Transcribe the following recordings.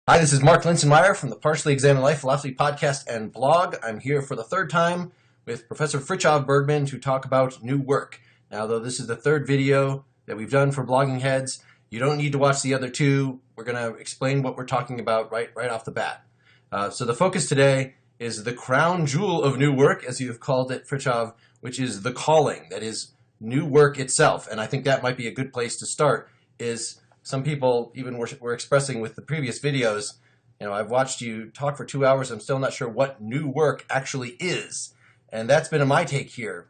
Hi, this is Mark Linsenmayer from the Partially Examined Life Philosophy podcast and blog. I'm here for the third time with Professor Frithjof Bergmann to talk about new work. Now, though this is the third video that we've done for Blogging Heads, you don't need to watch the other two. We're going to explain what we're talking about right off the bat. So the focus today is the crown jewel of new work, as you've called it, Frithjof, which is the calling, that is new work itself. And I think that might be a good place to start. Is some people even were expressing with the previous videos, I've watched you talk for 2 hours. I'm still not sure what new work actually is. And that's been my take here.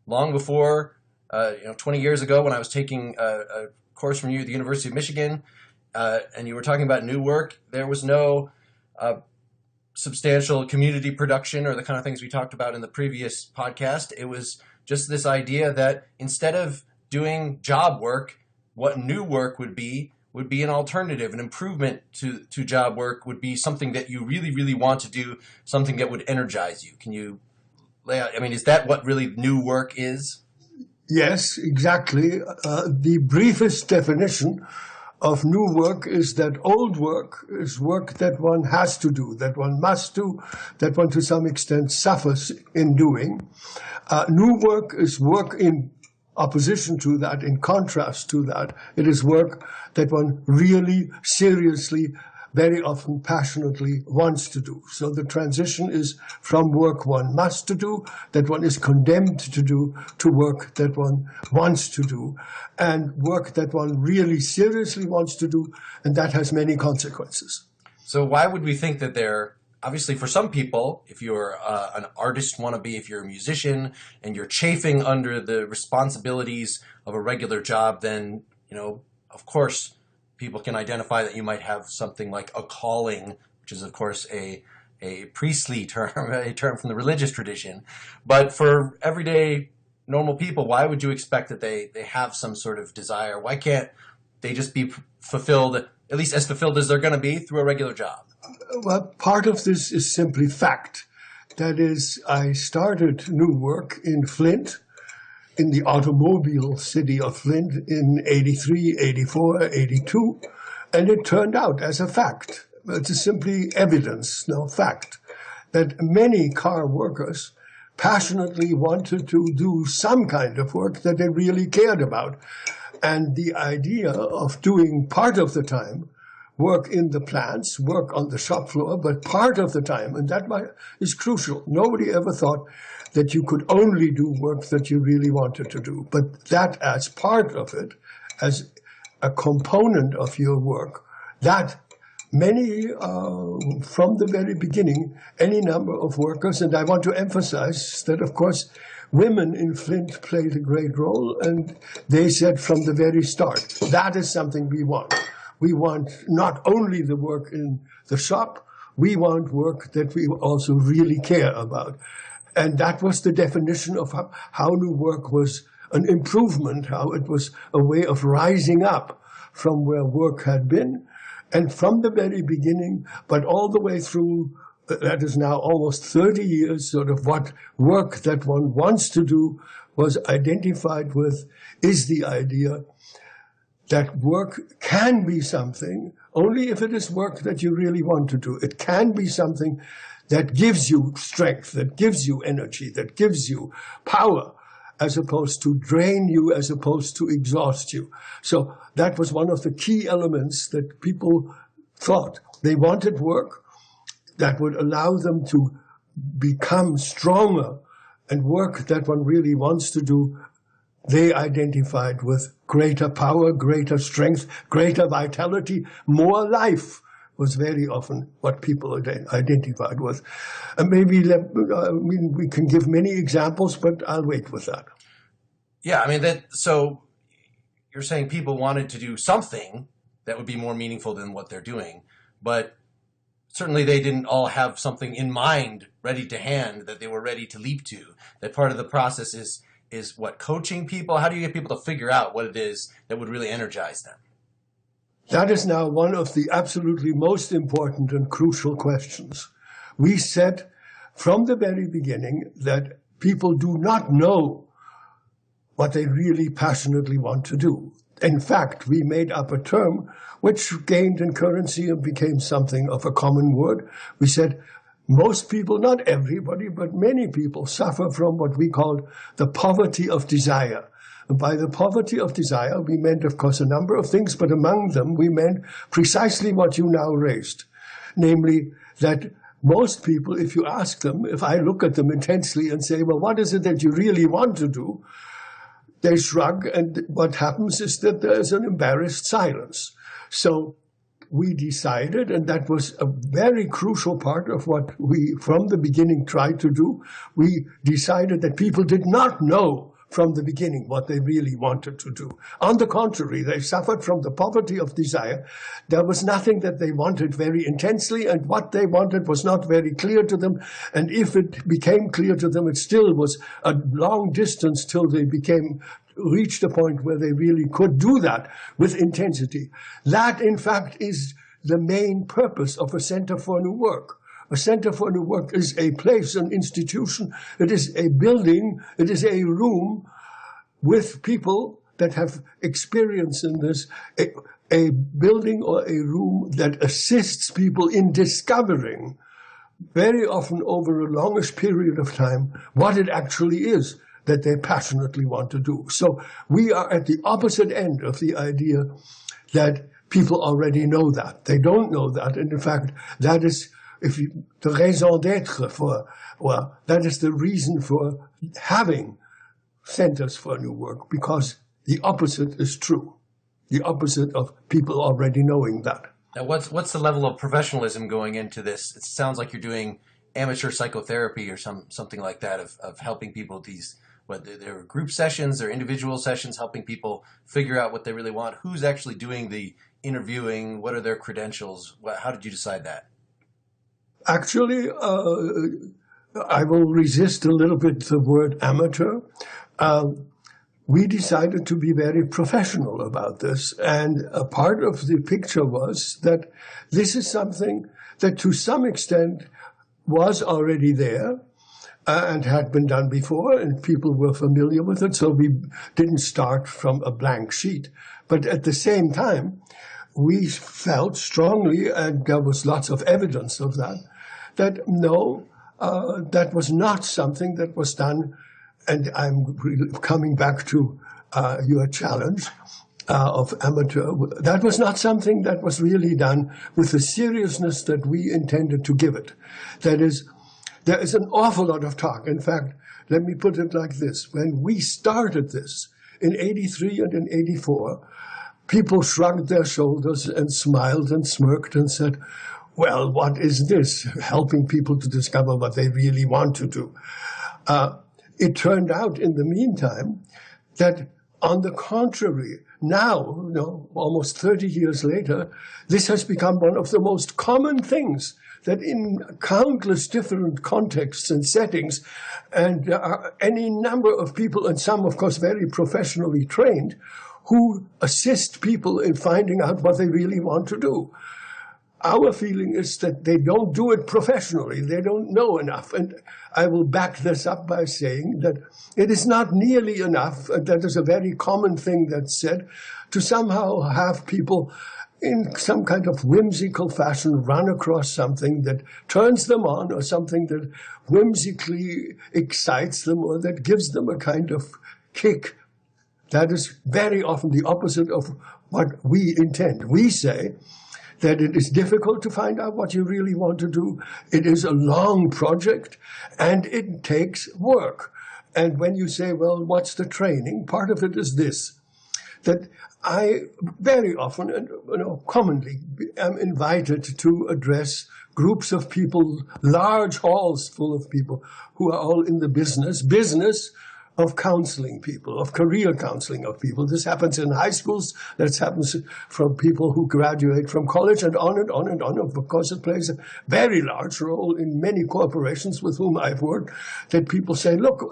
Long before, 20 years ago when I was taking a course from you at the University of Michigan, and you were talking about new work, there was no substantial community production or the kind of things we talked about in the previous podcast. It was just this idea that instead of doing job work, what new work would be an alternative, an improvement to job work, would be something that you really, really want to do, something that would energize you. Can you lay out, is that what really new work is? Yes, exactly. The briefest definition of new work is that old work is work that one has to do, that one must do, that one to some extent suffers in doing. New work is work in opposition to that, in contrast to that. It is work that one really, seriously, very often passionately wants to do. So the transition is from work one must to do, that one is condemned to do, to work that one wants to do, and work that one really seriously wants to do, and that has many consequences. So why would we think that obviously, for some people, if you're an artist wannabe, if you're a musician and you're chafing under the responsibilities of a regular job, then, of course, people can identify that you might have something like a calling, which is, of course, a priestly term, a term from the religious tradition. But for everyday normal people, why would you expect that they have some sort of desire? Why can't they just be fulfilled, at least as fulfilled as they're going to be, through a regular job? Well, part of this is simply fact. That is, I started new work in Flint, in the automobile city of Flint in 83, 84, 82, and it turned out as a fact. It's simply evidence, no fact, that many car workers passionately wanted to do some kind of work that they really cared about. And the idea of doing part of the time work in the plants, work on the shop floor, but part of the time, and that is crucial. Nobody ever thought that you could only do work that you really wanted to do, but that as part of it, as a component of your work, that many, from the very beginning, any number of workers, and I want to emphasize that, of course, women in Flint played a great role, and they said from the very start, that is something we want. We want not only the work in the shop, we want work that we also really care about. And that was the definition of how new work was an improvement, how it was a way of rising up from where work had been. And from the very beginning, but all the way through, that is now almost 30 years, sort of what work that one wants to do was identified with, is the idea that work can be something only if it is work that you really want to do. It can be something that gives you strength, that gives you energy, that gives you power, as opposed to drain you, as opposed to exhaust you. So that was one of the key elements that people thought. They wanted work that would allow them to become stronger, and work that one really wants to do, they identified with greater power, greater strength, greater vitality, more life was very often what people identified with. And maybe we can give many examples, but I'll wait with that. Yeah, so you're saying people wanted to do something that would be more meaningful than what they're doing, but certainly they didn't all have something in mind ready to hand that they were ready to leap to. That part of the process is what, coaching people? How do you get people to figure out what it is that would really energize them? That is now one of the absolutely most important and crucial questions. We said from the very beginning that people do not know what they really passionately want to do. In fact, we made up a term which gained in currency and became something of a common word. We said most people, not everybody, but many people suffer from what we called the poverty of desire. And by the poverty of desire, we meant, of course, a number of things, but among them, we meant precisely what you now raised. Namely, that most people, if you ask them, if I look at them intensely and say, well, what is it that you really want to do? They shrug, and what happens is that there's an embarrassed silence. So we decided, and that was a very crucial part of what we, from the beginning, tried to do. We decided that people did not know from the beginning what they really wanted to do. On the contrary, they suffered from the poverty of desire. There was nothing that they wanted very intensely, and what they wanted was not very clear to them. And if it became clear to them, it still was a long distance till they reached a point where they really could do that with intensity. That, in fact, is the main purpose of a Center for New Work. A Center for New Work is a place, an institution, it is a building, it is a room with people that have experience in this, a building or a room that assists people in discovering, very often over a longish period of time, what it actually is that they passionately want to do. So we are at the opposite end of the idea that people already know that. They don't know that, and in fact, that is the raison d'être that is the reason for having centers for new work, because the opposite is true. The opposite of people already knowing that. Now, what's the level of professionalism going into this? It sounds like you're doing amateur psychotherapy or something like that of helping people whether they're group sessions or individual sessions, helping people figure out what they really want. Who's actually doing the interviewing? What are their credentials? How did you decide that? Actually, I will resist a little bit the word amateur. We decided to be very professional about this. And a part of the picture was that this is something that to some extent was already there and had been done before, and people were familiar with it. So we didn't start from a blank sheet. But at the same time, we felt strongly, and there was lots of evidence of that, that no, that was not something that was done, and I'm coming back to your challenge of amateur, that was not something that was really done with the seriousness that we intended to give it. That is, there is an awful lot of talk. In fact, let me put it like this. When we started this in 83 and in 84, people shrugged their shoulders and smiled and smirked and said, well, what is this? Helping people to discover what they really want to do. It turned out in the meantime that, on the contrary, now, almost 30 years later, this has become one of the most common things that in countless different contexts and settings, and there are any number of people, and some, of course, very professionally trained, who assist people in finding out what they really want to do. Our feeling is that they don't do it professionally. They don't know enough. And I will back this up by saying that it is not nearly enough, and that is a very common thing that's said, to somehow have people in some kind of whimsical fashion run across something that turns them on, or something that whimsically excites them, or that gives them a kind of kick. That is very often the opposite of what we intend. We say that it is difficult to find out what you really want to do. It is a long project, and it takes work. And when you say, well, what's the training? Part of it is this, that I very often, and commonly, am invited to address groups of people, large halls full of people who are all in the business of counseling people, of career counseling of people. This happens in high schools, that happens from people who graduate from college, and on and on and on. Of course, it plays a very large role in many corporations with whom I've worked, that people say, look,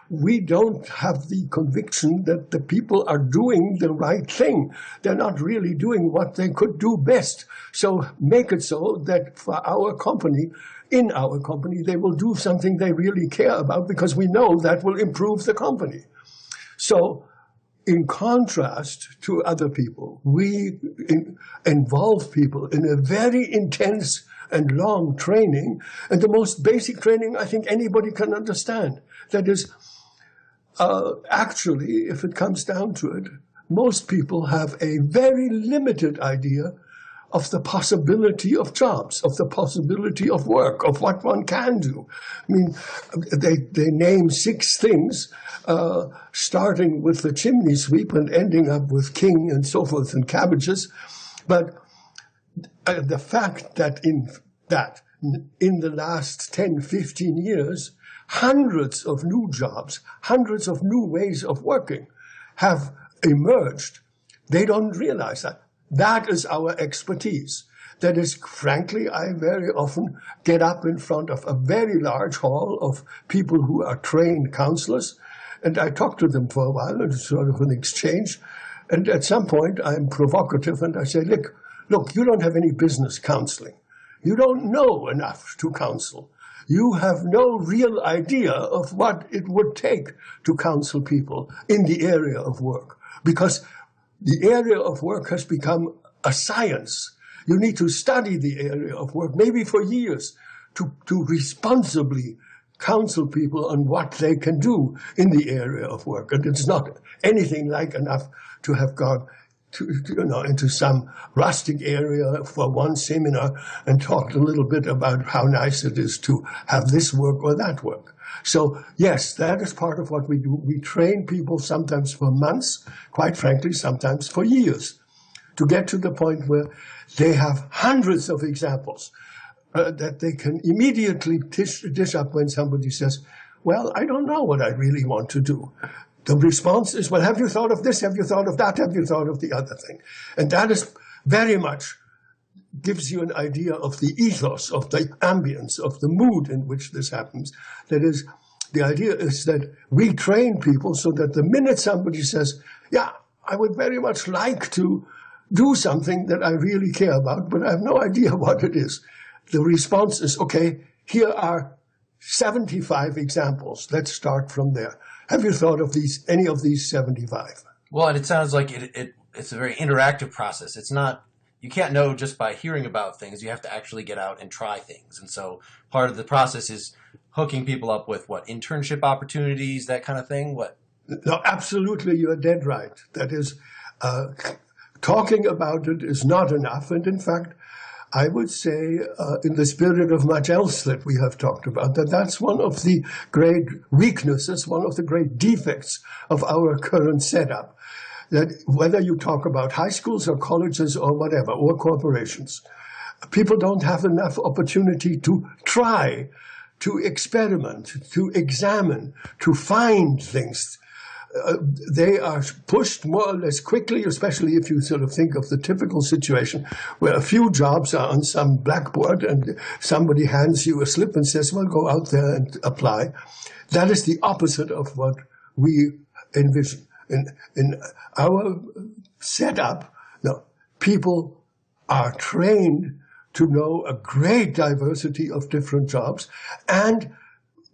we don't have the conviction that the people are doing the right thing. They're not really doing what they could do best. So make it so that for our company, in our company, they will do something they really care about, because we know that will improve the company. So in contrast to other people, we involve people in a very intense and long training, and the most basic training I think anybody can understand. That is, actually, if it comes down to it, most people have a very limited idea of the possibility of jobs, of the possibility of work, of what one can do. I mean, they name 6 things, starting with the chimney sweep and ending up with king and so forth and cabbages. But the fact that in the last 10, 15 years, hundreds of new jobs, hundreds of new ways of working have emerged, they don't realize that. That is our expertise. That is, frankly, I very often get up in front of a very large hall of people who are trained counselors, and I talk to them for a while, and it's sort of an exchange. And at some point, I'm provocative, and I say, look, you don't have any business counseling. You don't know enough to counsel. You have no real idea of what it would take to counsel people in the area of work, because the area of work has become a science. You need to study the area of work, maybe for years, to responsibly counsel people on what they can do in the area of work. And it's not anything like enough to have gone into some rustic area for one seminar and talked a little bit about how nice it is to have this work or that work. So, yes, that is part of what we do. We train people sometimes for months, quite frankly, sometimes for years, to get to the point where they have hundreds of examples that they can immediately dish up when somebody says, well, I don't know what I really want to do. The response is, well, have you thought of this? Have you thought of that? Have you thought of the other thing? And that is very much gives you an idea of the ethos, of the ambience, of the mood in which this happens. That is, the idea is that we train people so that the minute somebody says, yeah, I would very much like to do something that I really care about, but I have no idea what it is, the response is, okay, here are 75 examples. Let's start from there. Have you thought of any of these 75? Well, and it sounds like it's a very interactive process. It's not, you can't know just by hearing about things. You have to actually get out and try things. And so part of the process is hooking people up with internship opportunities, that kind of thing? No, absolutely, you're dead right. That is, talking about it is not enough. And in fact, I would say, in the spirit of much else that we have talked about, that's one of the great weaknesses, one of the great defects of our current setup. That whether you talk about high schools or colleges or whatever, or corporations, people don't have enough opportunity to try, to experiment, to examine, to find things. They are pushed more or less quickly, especially if you sort of think of the typical situation where a few jobs are on some blackboard and somebody hands you a slip and says, well, go out there and apply. That is the opposite of what we envision. In our setup, no, people are trained to know a great diversity of different jobs, and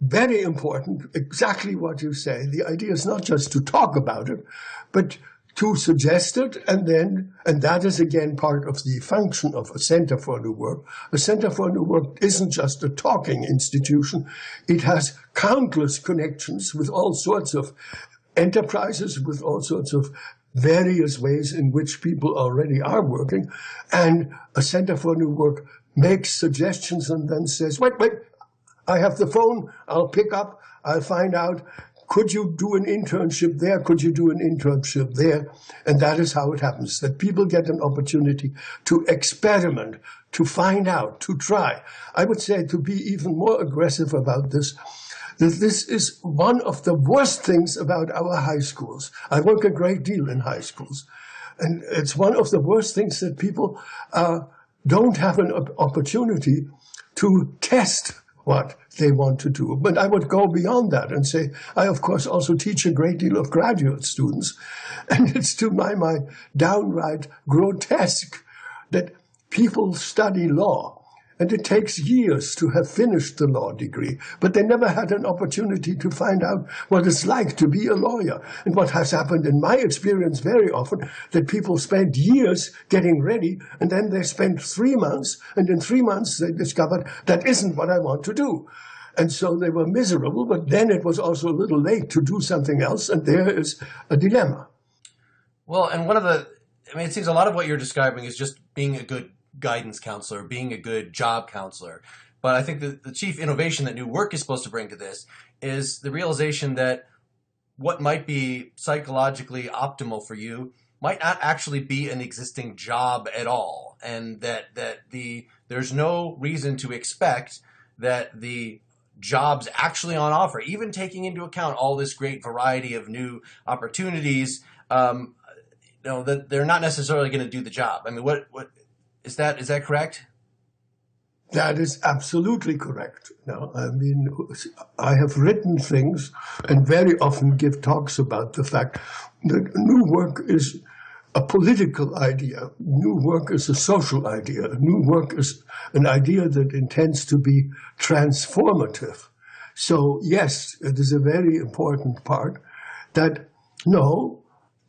very important, exactly what you say. The idea is not just to talk about it, but to suggest it, and that is again part of the function of a Center for New Work. A Center for New Work isn't just a talking institution. It has countless connections with all sorts of enterprises, with all sorts of various ways in which people already are working. And a Center for New Work makes suggestions and then says, wait, I have the phone, I'll pick up, I'll find out, could you do an internship there? Could you do an internship there? And that is how it happens, that people get an opportunity to experiment, to find out, to try. I would say, to be even more aggressive about this, that this is one of the worst things about our high schools. I work a great deal in high schools. And it's one of the worst things that people don't have an opportunity to test what they want to do. But I would go beyond that and say, I, of course, also teach a great deal of graduate students. And it's to my mind downright grotesque that people study law And it takes years to have finished the law degree, but they never had an opportunity to find out what it's like to be a lawyer. And what has happened in my experience very often, that people spend years getting ready, and then they spend 3 months, and in 3 months they discovered that isn't what I want to do. And so they were miserable, but then it was also a little late to do something else, and there is a dilemma. Well, and it seems a lot of what you're describing is just being a good guidance counselor, being a good job counselor. But I think that the chief innovation that new work is supposed to bring to this is the realization that what might be psychologically optimal for you might not actually be an existing job at all, and that there's no reason to expect that the jobs actually on offer, even taking into account all this great variety of new opportunities, that they're not necessarily going to do the job. I mean, what is that correct? That is absolutely correct. Now, I mean, I have written things and very often give talks about the fact that new work is a political idea. New work is a social idea. New work is an idea that intends to be transformative. So, yes, it is a very important part that, no,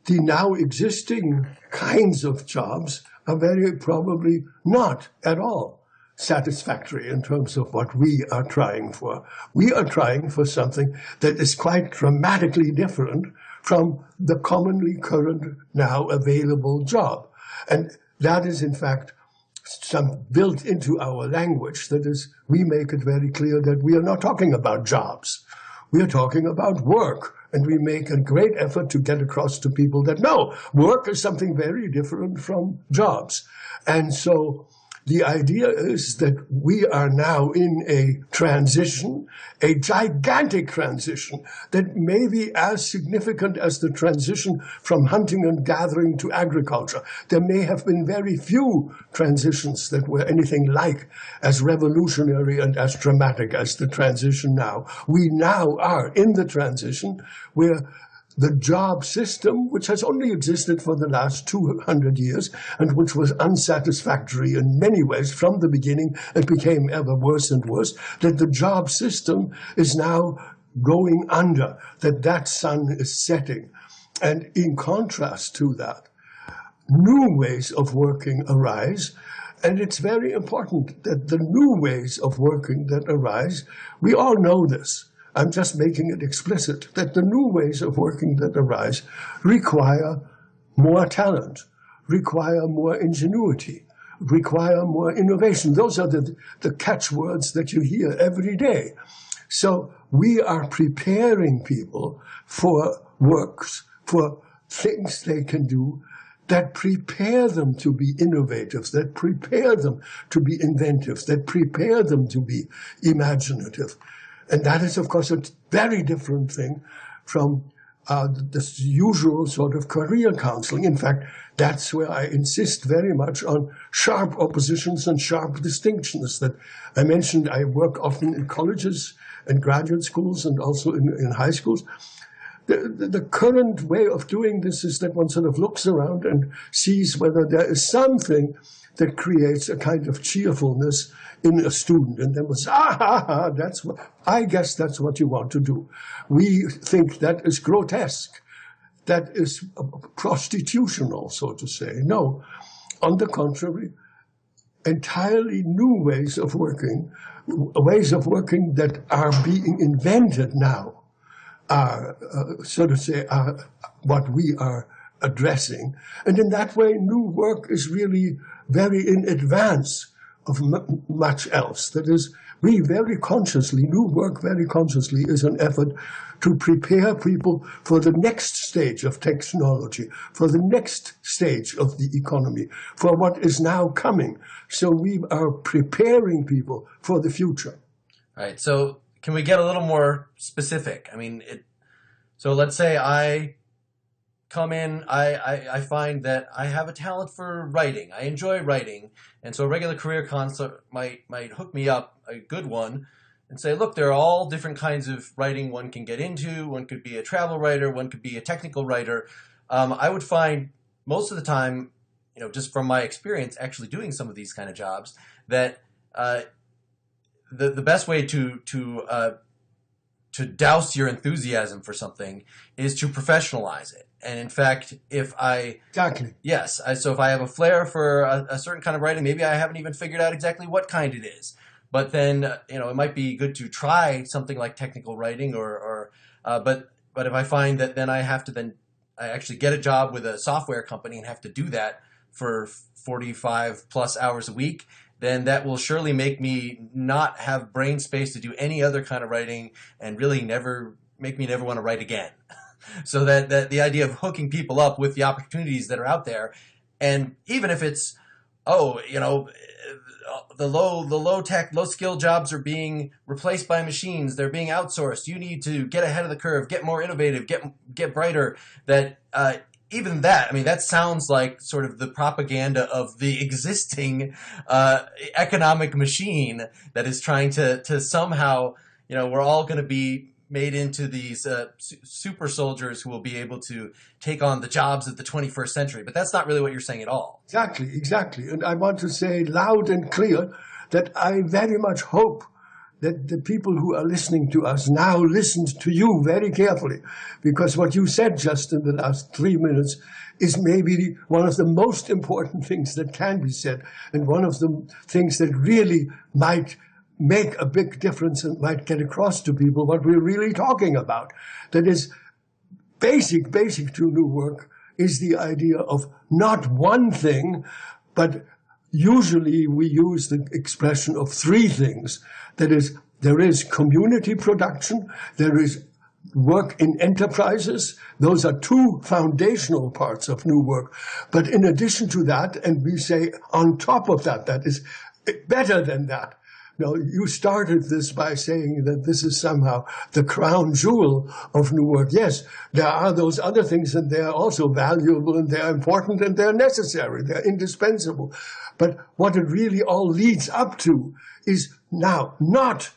the now existing kinds of jobs are very probably not at all satisfactory in terms of what we are trying for. We are trying for something that is quite dramatically different from the commonly current now available job. And that is, in fact, some built into our language. That is, we make it very clear that we are not talking about jobs. We are talking about work. And we make a great effort to get across to people that, no, work is something very different from jobs. And so the idea is that we are now in a transition, a gigantic transition that may be as significant as the transition from hunting and gathering to agriculture. There may have been very few transitions that were anything like as revolutionary and as dramatic as the transition now. We now are in the transition where the job system, which has only existed for the last 200 years and which was unsatisfactory in many ways from the beginning and became ever worse and worse, that the job system is now going under, that sun is setting. And in contrast to that, new ways of working arise. And it's very important that the new ways of working that arise, we all know this. I'm just making it explicit that the new ways of working that arise require more talent, require more ingenuity, require more innovation. Those are the catchwords that you hear every day. So we are preparing people for works, for things they can do that prepare them to be innovative, that prepare them to be inventive, that prepare them to be imaginative. And that is, of course, a very different thing from this usual sort of career counseling. In fact, that's where I insist very much on sharp oppositions and sharp distinctions that I mentioned. I work often in colleges and graduate schools and also in high schools. The current way of doing this is that one sort of looks around and sees whether there is something that creates a kind of cheerfulness in a student. And then was, I guess that's what you want to do. We think that is grotesque. That is prostitutional, so to say. No, on the contrary, entirely new ways of working that are being invented now, are, so to say, are what we are addressing. And in that way, new work is really very in advance of much else. That is, we very consciously, new work very consciously is an effort to prepare people for the next stage of technology, for the next stage of the economy, for what is now coming. So we are preparing people for the future. All right. So can we get a little more specific? I mean, so let's say I come in, I find that I have a talent for writing. I enjoy writing. And so a regular career counselor might hook me up, a good one, and say, look, there are all different kinds of writing one can get into. One could be a travel writer. One could be a technical writer. I would find most of the time, just from my experience actually doing some of these kind of jobs, that the best way to douse your enthusiasm for something is to professionalize it. And in fact, if I so if I have a flair for a certain kind of writing, maybe I haven't even figured out exactly what kind it is. But then it might be good to try something like technical writing, but if I find that then I actually get a job with a software company and have to do that for 45 plus hours a week, then that will surely make me not have brain space to do any other kind of writing, and really make me never want to write again. So that the idea of hooking people up with the opportunities that are out there, and even if it's, the low tech, low skill jobs are being replaced by machines, they're being outsourced. You need to get ahead of the curve, get more innovative, get brighter. Even that, that sounds like sort of the propaganda of the existing economic machine that is trying to somehow, we're all going to be made into these super soldiers who will be able to take on the jobs of the 21st century. But that's not really what you're saying at all. Exactly. And I want to say loud and clear that I very much hope that the people who are listening to us now listened to you very carefully, because what you said just in the last 3 minutes is maybe one of the most important things that can be said, and one of the things that really might make a big difference and might get across to people what we're really talking about. That is, basic to new work is the idea of not one thing, but usually we use the expression of three things. That is, there is community production, there is work in enterprises. Those are two foundational parts of new work. But in addition to that, and we say on top of that, that is better than that. Now, you started this by saying that this is somehow the crown jewel of new work. Yes, there are those other things, and they're also valuable, and they're important, and they're necessary. They're indispensable. But what it really all leads up to is now not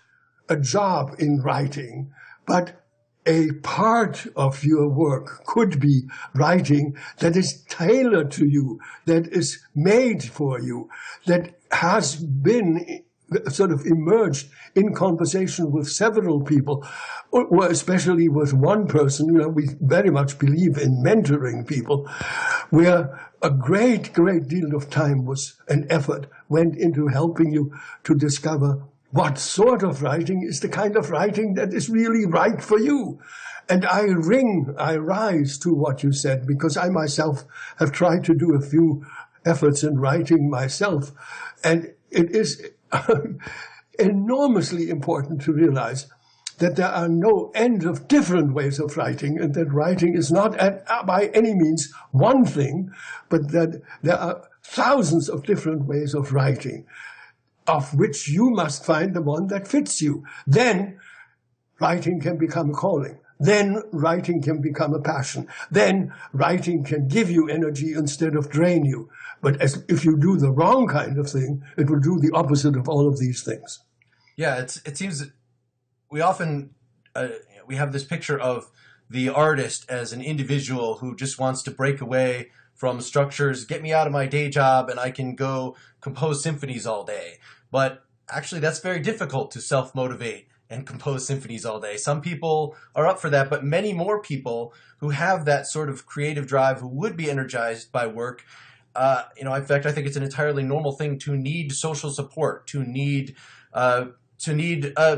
a job in writing, but a part of your work could be writing that is tailored to you, that is made for you, that has been sort of emerged in conversation with several people, or especially with one person. We very much believe in mentoring people, where a great deal of time and effort went into helping you to discover what sort of writing is the kind of writing that is really right for you. And I rise to what you said, because I myself have tried to do a few efforts in writing myself. And it is enormously important to realize that there are no end of different ways of writing, and that writing is not by any means one thing, but that there are thousands of different ways of writing, of which you must find the one that fits you. Then writing can become a calling. Then writing can become a passion. Then writing can give you energy instead of drain you. But if you do the wrong kind of thing, it will do the opposite of all of these things. Yeah, it seems that we often we have this picture of the artist as an individual who just wants to break away from structures, get me out of my day job, and I can go compose symphonies all day. But actually, that's very difficult to self-motivate and compose symphonies all day. Some people are up for that, but many more people who have that sort of creative drive, who would be energized by work, in fact, I think it's an entirely normal thing to need social support, to need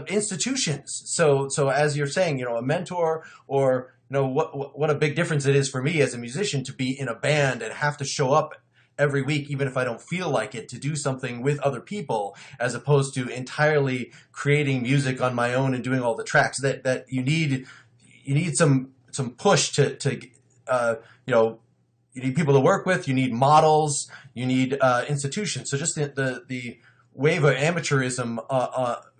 institutions. So as you're saying, a mentor, or what a big difference it is for me as a musician to be in a band and have to show up every week, even if I don't feel like it, to do something with other people, as opposed to entirely creating music on my own and doing all the tracks. That you need some push to you need people to work with, you need models, you need institutions. So just the wave of amateurism,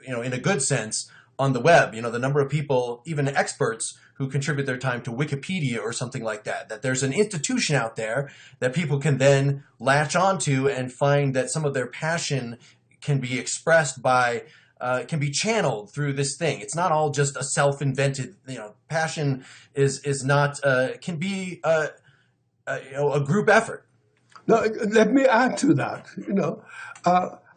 in a good sense, on the web, the number of people, even experts, who contribute their time to Wikipedia or something like that there's an institution out there that people can then latch onto and find that some of their passion can be expressed by, can be channeled through this thing. It's not all just a self-invented, passion is not, can be a group effort. Now, let me add to that.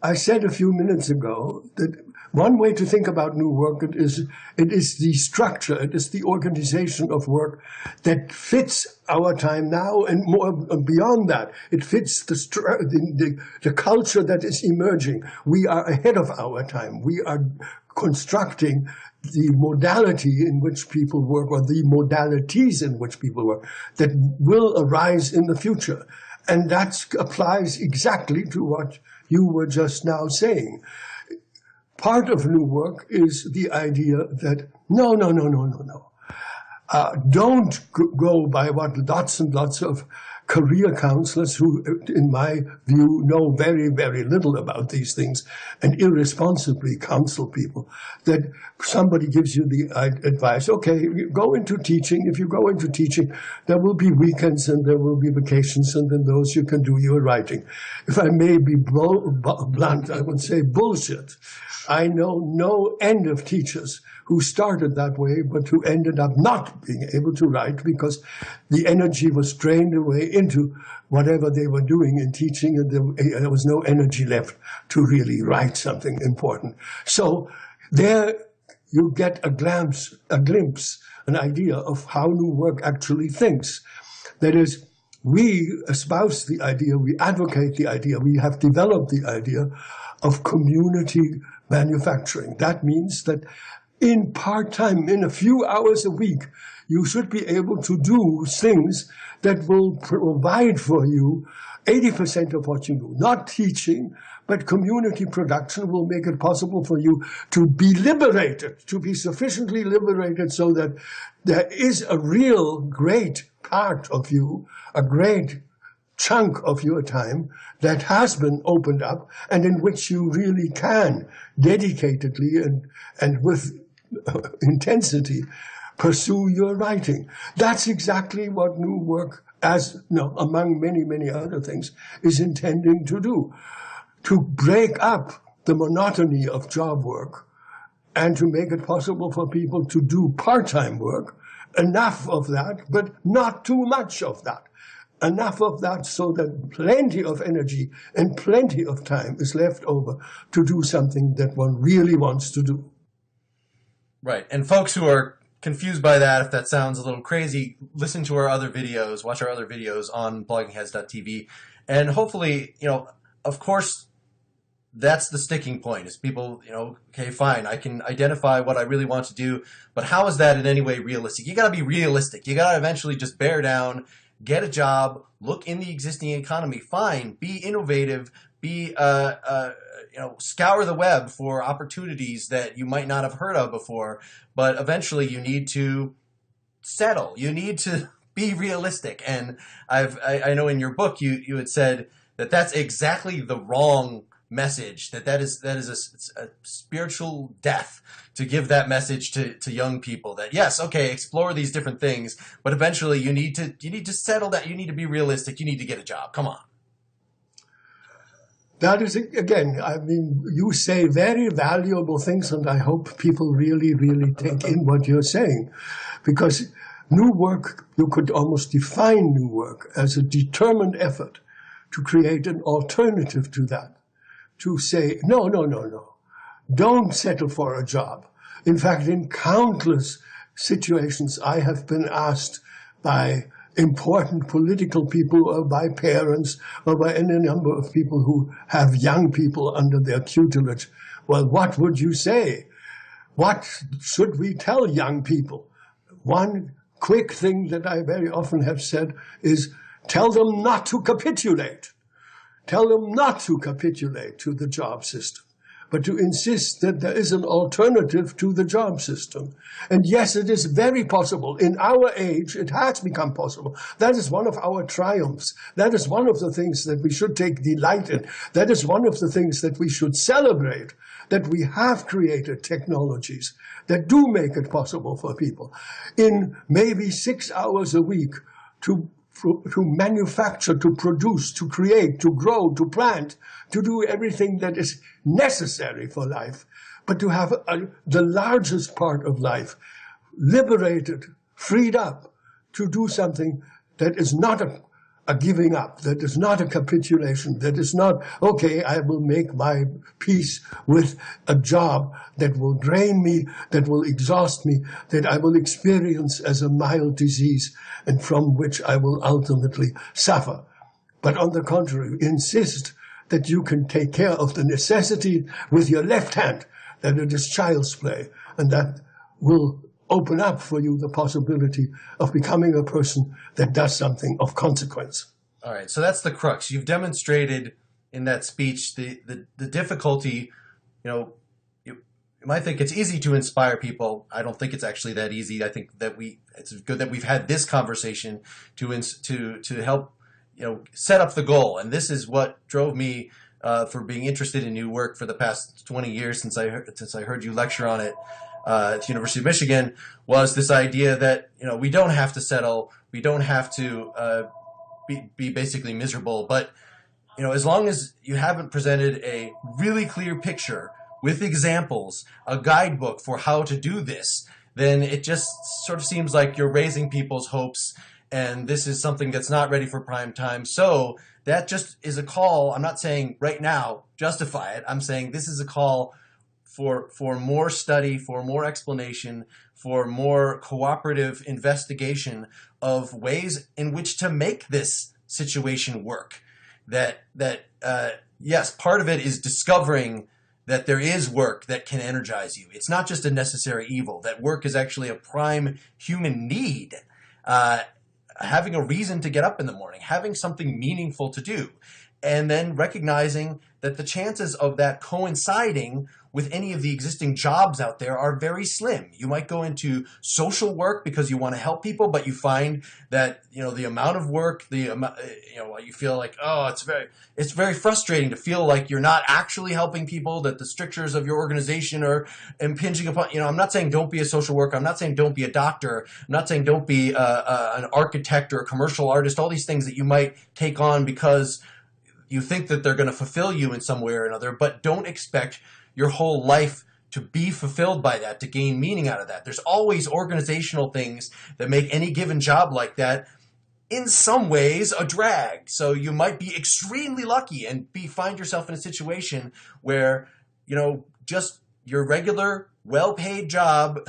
I said a few minutes ago that one way to think about new work it is the structure, it is the organization of work that fits our time now and more beyond that. It fits the culture that is emerging. We are ahead of our time. We are constructing the modality in which people work, or the modalities in which people work, that will arise in the future. And that applies exactly to what you were just now saying. Part of new work is the idea that no. Don't go by what lots and lots of career counselors who, in my view, know very, very little about these things and irresponsibly counsel people, that somebody gives you the advice, okay, go into teaching. If you go into teaching, there will be weekends and there will be vacations, and in those you can do your writing. If I may be blunt, I would say bullshit. I know no end of teachers who started that way, but who ended up not being able to write because the energy was drained away into whatever they were doing in teaching, and there was no energy left to really write something important. So there you get a glimpse, an idea of how new work actually thinks. That is, we espouse the idea, we advocate the idea, we have developed the idea of community manufacturing. That means that in part-time, in a few hours a week, you should be able to do things that will provide for you 80% of what you do. Not teaching, but community production will make it possible for you to be liberated, to be sufficiently liberated so that there is a real great part of you, a great chunk of your time that has been opened up and in which you really can dedicatedly and with intensity pursue your writing. That's exactly what new work, among many, many other things, is intending to do. To break up the monotony of job work and to make it possible for people to do part-time work, enough of that, but not too much of that. Enough of that so that plenty of energy and plenty of time is left over to do something that one really wants to do. Right. And folks who are confused by that, if that sounds a little crazy, listen to our other videos, watch our other videos on bloggingheads.tv. And hopefully, of course, that's the sticking point is people, okay, fine, I can identify what I really want to do, but how is that in any way realistic? You got to be realistic. You got to eventually just bear down, get a job, look in the existing economy, fine, be innovative, be, scour the web for opportunities that you might not have heard of before, but eventually you need to settle. You need to be realistic. And I know in your book you had said that that's exactly the wrong message, that is a spiritual death to give that message to young people, that yes, okay, explore these different things, but eventually you need to settle that. You need to be realistic. You need to get a job. Come on. That is, again, you say very valuable things, and I hope people really, really take in what you're saying. Because new work, you could almost define new work as a determined effort to create an alternative to that. To say, no. Don't settle for a job. In fact, in countless situations, I have been asked by important political people or by parents or by any number of people who have young people under their tutelage, well, what would you say? What should we tell young people? One quick thing that I very often have said is tell them not to capitulate. Tell them not to capitulate to the job system, but to insist that there is an alternative to the job system. And yes, it is very possible. In our age, it has become possible. That is one of our triumphs. That is one of the things that we should take delight in. That is one of the things that we should celebrate, that we have created technologies that do make it possible for people in maybe 6 hours a week to manufacture, to produce, to create, to grow, to plant, to do everything that is necessary for life, but to have the largest part of life liberated, freed up to do something that is not a giving up, that is not a capitulation, that is not, okay, I will make my peace with a job that will drain me, that will exhaust me, that I will experience as a mild disease and from which I will ultimately suffer. But on the contrary, insist that you can take care of the necessity with your left hand, that it is child's play, and that will open up for you the possibility of becoming a person that does something of consequence. All right, so that's the crux. You've demonstrated in that speech the difficulty. You might think it's easy to inspire people. I don't think it's actually that easy. I think that it's good that we've had this conversation to help set up the goal. And this is what drove me for being interested in new work for the past 20 years since I heard you lecture on it at the University of Michigan, was this idea that we don't have to settle, we don't have to be basically miserable, but as long as you haven't presented a really clear picture with examples, a guidebook for how to do this, then it just sort of seems like you're raising people's hopes, and this is something that's not ready for prime time. So that just is a call. I'm not saying right now justify it. I'm saying this is a call for more study, for more explanation, for more cooperative investigation of ways in which to make this situation work. Yes, part of it is discovering that there is work that can energize you. It's not just a necessary evil, that work is actually a prime human need. Having a reason to get up in the morning, having something meaningful to do, and then recognizing that the chances of that coinciding with any of the existing jobs out there are very slim. You might go into social work because you want to help people, but you find that the amount of work, you feel like, oh, it's very frustrating to feel like you're not actually helping people, that the strictures of your organization are impinging upon. I'm not saying don't be a social worker. I'm not saying don't be a doctor. I'm not saying don't be an architect or a commercial artist. All these things that you might take on because you think that they're going to fulfill you in some way or another, but don't expect your whole life to be fulfilled by that, to gain meaning out of that. There's always organizational things that make any given job like that in some ways a drag. So you might be extremely lucky and find yourself in a situation where, just your regular, well-paid job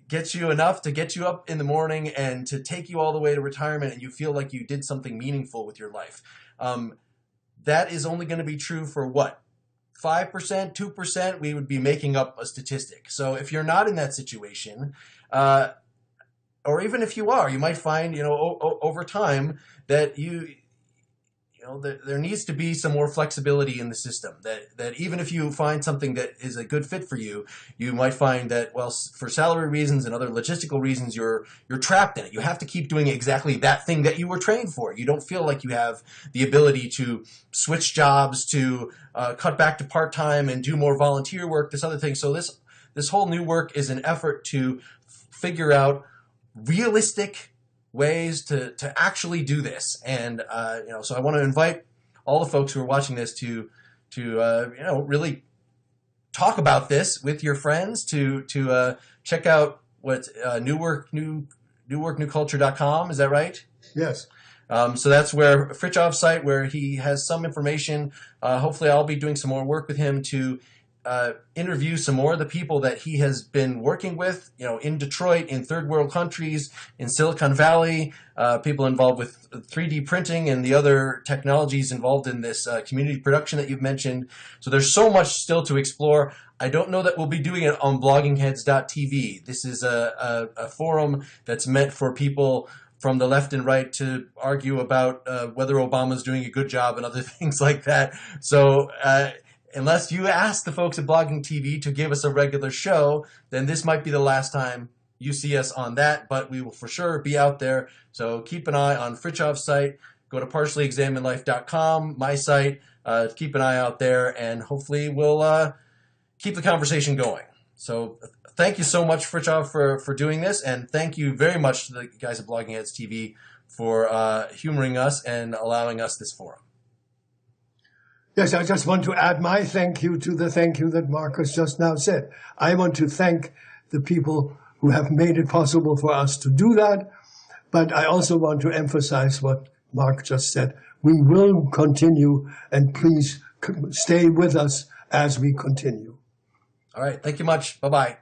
gets you enough to get you up in the morning and to take you all the way to retirement, and you feel like you did something meaningful with your life. That is only going to be true for what? 5%, 2%, we would be making up a statistic. So if you're not in that situation, or even if you are, you might find, over time that there needs to be some more flexibility in the system. That even if you find something that is a good fit for you, you might find that, well, for salary reasons and other logistical reasons, you're trapped in it. You have to keep doing exactly that thing that you were trained for. You don't feel like you have the ability to switch jobs, to cut back to part-time and do more volunteer work, this other thing. So this whole new work is an effort to figure out realistic ways to actually do this. And so I want to invite all the folks who are watching this to really talk about this with your friends, to check out what newworknewculture.com. Is that right? Yes. So that's where Frithjof's site, where he has some information. Hopefully I'll be doing some more work with him to interview some more of the people that he has been working with, in Detroit, in third world countries, in Silicon Valley, people involved with 3D printing and the other technologies involved in this community production that you've mentioned. So there's so much still to explore. I don't know that we'll be doing it on bloggingheads.tv. This is a forum that's meant for people from the left and right to argue about whether Obama's doing a good job and other things like that. So unless you ask the folks at Blogging TV to give us a regular show, then this might be the last time you see us on that, but we will for sure be out there. So keep an eye on Frithjof's site. Go to partiallyexaminedlife.com, my site. Keep an eye out there, and hopefully we'll keep the conversation going. So thank you so much, Frithjof, for doing this, and thank you very much to the guys at Blogging Heads TV for humoring us and allowing us this forum. Yes, I just want to add my thank you to the thank you that Marcus just now said. I want to thank the people who have made it possible for us to do that, but I also want to emphasize what Mark just said. We will continue, and please stay with us as we continue. All right. Thank you much. Bye-bye.